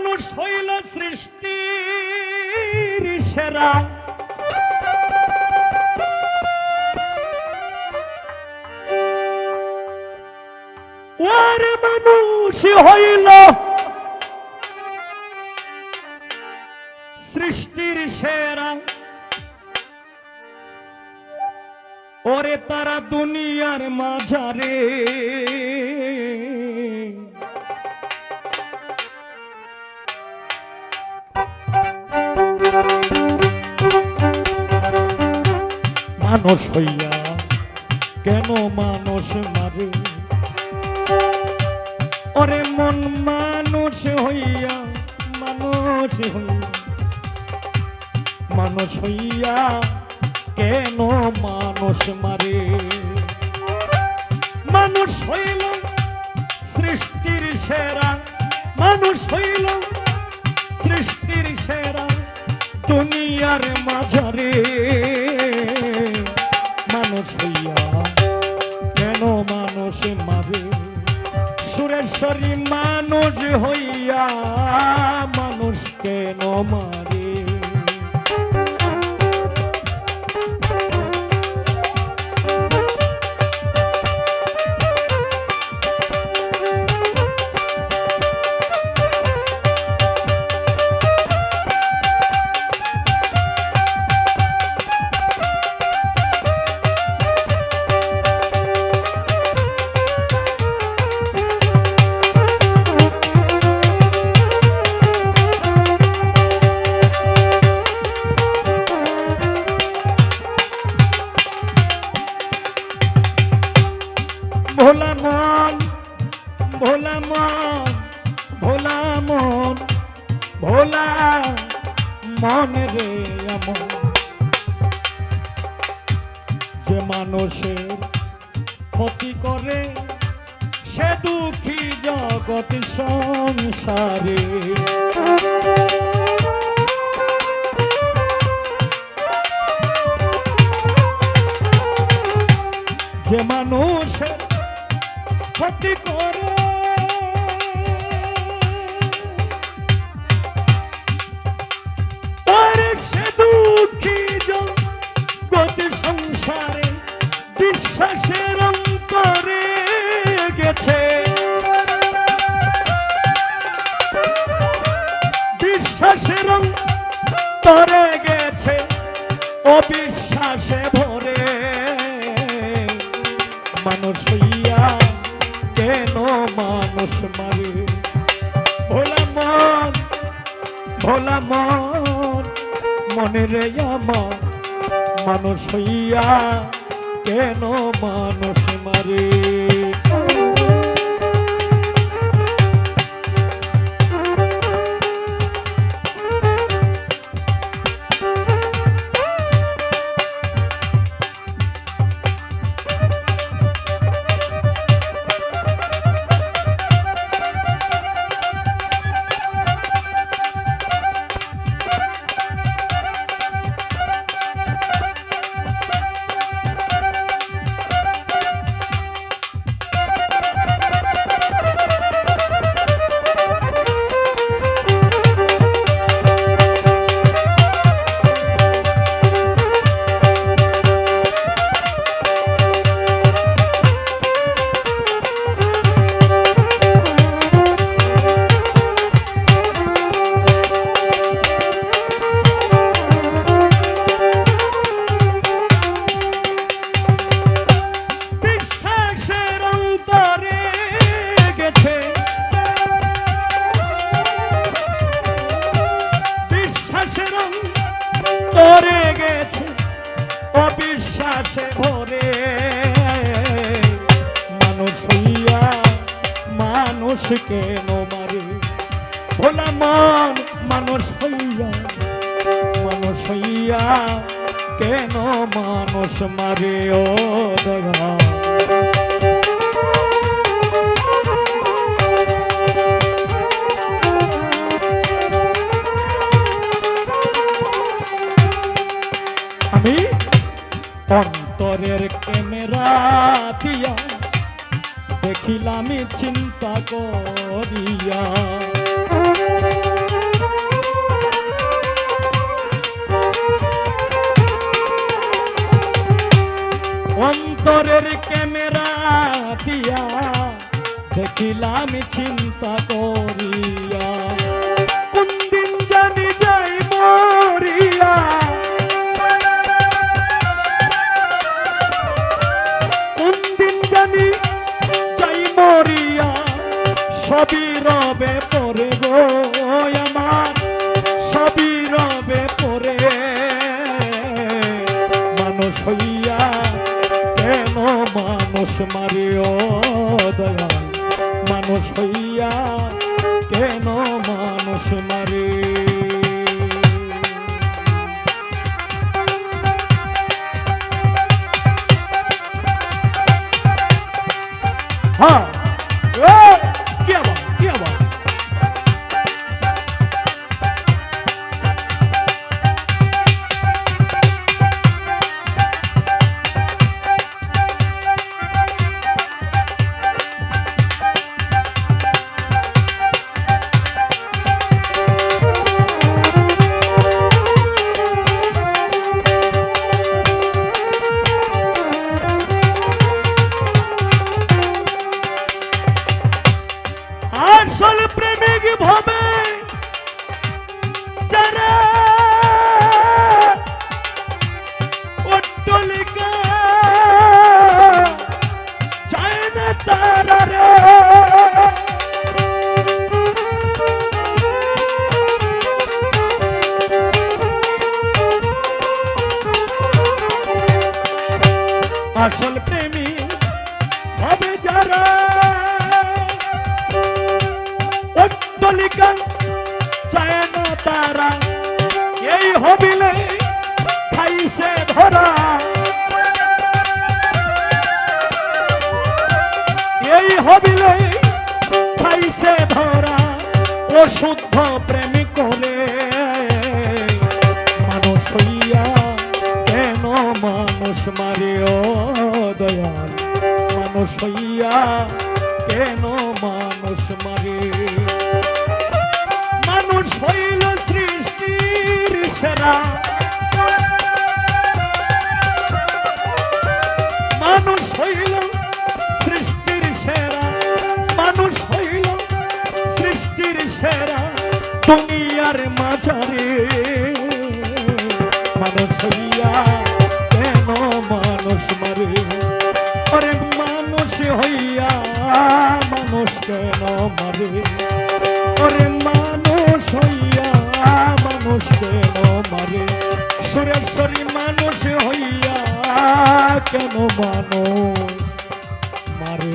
মানুষ হইল সৃষ্টির সেরা, ওর মানুষ হইল সৃষ্টির সেরা, ওরে তারা দুনিয়ার মাঝারে মানুষ হইয়া কেন মানুষ মারে, ওরে মন মানুষ হইয়া মানুষ হইয়া কেন মানুষ মারে। মানুষ হইল সৃষ্টির সেরা, মানুষ হইল সৃষ্টির সেরা, দুনিয়ার মাঝারে মানুষ হইয়া কেন মানুষ মারে। সুরেশ্বরী মানুষ হইয়া মানুষ কেন মারে। ভোলা মন ভোলা মন ভোলা মন ভোলা মন রে এমন যে মানুষের ক্ষতি করে সে দুঃখী জগৎ সংসারে। যে মানুষের ক্ষতি করে সে দুঃখী জগৎ সংসারে বিশ্বাসের অন্তরে গেছে, বিশ্বাসের অন্তরে গেছে অবিশ্বাসে ভরে। মানুষ হইয়া কেন মানুষ মারে। ভোলা মন ভোলা মন মনে রে আমার মানুষ হইয়া কেন মানুষ মারে। অবিশ্বাসে ভরে মানুষ হইয়া মানুষ কেন মারে। ভোলা মন মানুষ হইয়া কেন মানুষ মারে। ও দয়া আমি অন্তরের ক্যামেরা দিয়া দেখিলাম চিন্তা করিয়া আমার সবই রবে পরে মানুষ হইয়া কেন মানুষ মারে ও দয়াল মানুষ হইয়া কেন মানুষ মারে হ্যাঁ কি আবার কি আবার আসল প্রেমিক ভাবে যারা অট্টালিকা চায় না তারা রে আসল প্রেমিক ভাবে যারা অট্টালিকা চায় না তারা এই হবিলে খাইছে ধরা এই হবিলে খাইছে ধরা ও শুদ্ধ প্রেমিক করে মানুষ হইয়া কেন মানুষ মারে ও দয়াল মানুষ হইয়া কেন মানুষ মারে মানুষ হইল সৃষ্টির সেরা মানুষ হইল সৃষ্টির সেরা মানুষ হইল সৃষ্টির সেরা দুনিয়ার মাঝারে মানুষ হইয়া কেন মানুষ মারে আরে মানুষ হইয়া মানুষ কেন মারে ওরে মানুষ হইয়া মানুষ কেন মারে সুরেশ্বরী মানুষ হইয়া কেন মানুষ মারে